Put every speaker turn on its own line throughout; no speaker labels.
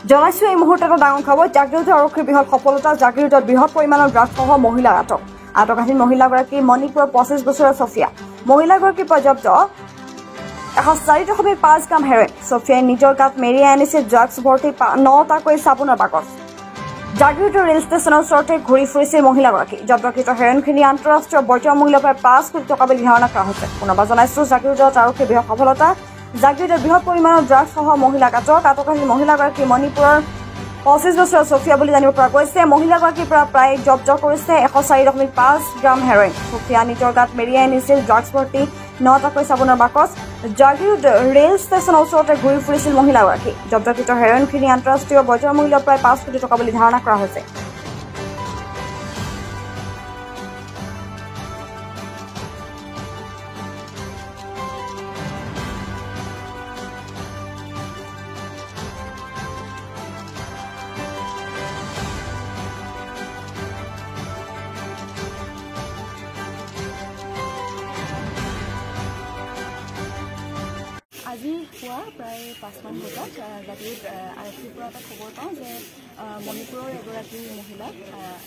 জনাইছো এই মুহূৰ্তত ডাঙৰ খবৰ জাগিৰোডত আৰক্ষীৰ বৃহৎ সফলতা জাগিৰোডত বৃহৎ পৰিমাণৰ ড্ৰাগছসহ মহিলা আটক আটকাধীন মহিলাগৰাকী মণিপুৰৰ 25 বছৰীয়া ছফিয়া মহিলাগৰাকী পৰ্যাপ্ত 104.5 গ্ৰাম হেৰইন ছফিয়াই নিজৰ গাত মেৰিয়াই আনিছে ড্ৰাগছ ভৰ্তি 9টাকৈ চাবোনৰ বাকচ জাগিৰোডৰ ৰেল ষ্টেচনৰ ওচৰতে ঘূৰি ফুৰিছিল মহিলাগৰাকী জব্দকৃত হেৰইনখিনি আন্তঃৰাষ্ট্ৰীয় বজাৰ মূল্য প্ৰায় 5 কোটি টকা বুলি ধাৰণা কৰা হৈছে পুনৰবাৰ জনাইছো জাগিৰোডত আৰক্ষীৰ বৃহৎ সফলতা জাগিৰোডত বৃহৎ পৰিমাণৰ ড্ৰাগছসহ মহিলাক আটকাধীন মহিলাগৰাকী মণিপুৰৰ 25 বছৰীয়া ছফিয়া বুলি জানিব পৰা গৈছে মহিলাগৰাকীৰ পৰা প্ৰায় জব্দ কৰিছে 104.5 গ্ৰাম হেৰইন ছফিয়া নিজৰ গাত মেৰিয়াই আনিছিল ড্ৰাগছ ভৰ্তি 9টাকৈ চাবোনৰ বাকচ জাগিৰোড ৰেল ষ্টেচনৰ ওচৰতে ঘূৰি ফুৰিছিল মহিলাগৰাকী জব্দকৃত হেৰইনখিনি আন্তঃৰাষ্ট্ৰীয় বজাৰ মূল্য প্ৰায় 5 কোটি টকা বুলি ধাৰণা কৰা হৈছে
আজি পুৱা প্ৰায় 5মান বজাত জাগিৰোড আৰক্ষীৰ পৰা এটা খবৰ পাওঁ যে মণিপুৰৰ এগৰাকী মহিলাক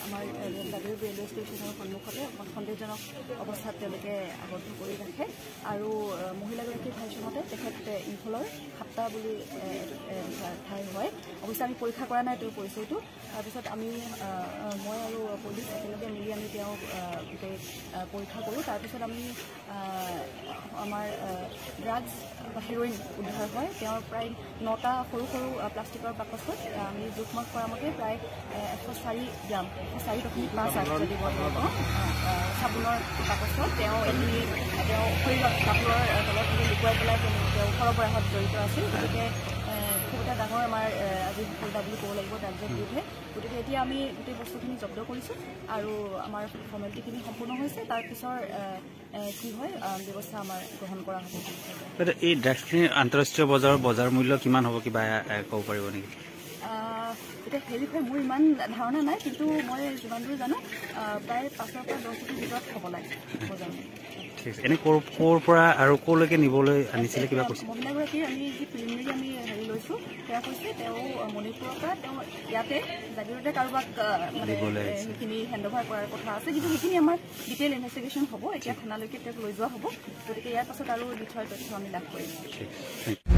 আমাৰ জাগিৰোড ৰেলৱে ষ্টেচনৰ সন্মুখতে সন্দেহজনক অৱস্থাত তেওঁলোকে আবদ্ধ কৰি ৰাখে আৰু মহিলাগৰাকীৰ ভাষ্যমতে তেখেত ইম্ফলৰ সাপ্তা বুলি ঠাই হয় অৱশ্যে আমি পৰীক্ষা কৰা নাই তেওঁৰ পৰিচয়টো তাৰপিছত আমি মই আৰু পুলিচ একেলগে মিলি আমি তেওঁক গোটেই পৰীক্ষা কৰোঁ তাৰপিছত আমি আমাৰ ড্ৰাগছ হেৰইন উদ্ধাৰ হয় তেওঁৰ প্ৰায় 9টা সৰু সৰু প্লাষ্টিকৰ বাকচত আমি জোখমাখ কৰা মতে প্ৰায় 104 গ্ৰাম 104.5 যদি মই কওঁ চাবোনৰ বাকচত তেওঁ এইখিনি তেওঁ শৰীৰত কাপোৰৰ তলত লুকুৱাই পেলাই তেওঁ সৰবৰাহত জড়িত আছিল গতিকে খুব এটা ডাঙৰ আমাৰ আজি সফলতা বুলি ক'ব লাগিব ড্ৰাগছৰ বিৰুদ্ধে গতিকে এতিয়া আমি গোটেই বস্তুখিনি জব্দ কৰিছোঁ আৰু আমাৰ ফৰ্মেলিটিখিনি সম্পূৰ্ণ হৈছে তাৰপিছৰ কি হয় ব্যৱস্থা আমাৰ গ্ৰহণ কৰা হ'ব
এই ড্ৰাগছখিনি আন্তঃৰাষ্ট্ৰীয় বজাৰ মূল্য কিমান হ'ব কিবা ক'ব পাৰিব নেকি
এতিয়া সেই বিষয়ে মোৰ ইমান ধাৰণা নাই কিন্তু মই যিমান দূৰ জানো প্ৰায় 5 পৰা 10 কোটিৰ ভিতৰত হ'ব লাগে বজাৰ মূল্য
ঠিক আছে এনে ক'ৰ পৰা আৰু ক'লৈকে নিবলৈ আনিছিলে কিবা কৈছে
মহিলাগৰাকীৰ আমি যি প্ৰিলিমিনাৰী আমি হেৰি লৈছোঁ তেওঁ কৈছে তেওঁ মণিপুৰৰ পৰা তেওঁ ইয়াতে জাগিৰোডে কাৰোবাক মানে সেইখিনি হেণ্ডঅভাৰ কৰাৰ কথা আছে কিন্তু সেইখিনি আমাৰ ডিটেইল ইনভেষ্টিগেশ্যন হ'ব এতিয়া থানালৈকে তেওঁক লৈ যোৱা হ'ব গতিকে ইয়াৰ পাছত আৰু বিষয়ৰ তথ্য আমি লাভ কৰিম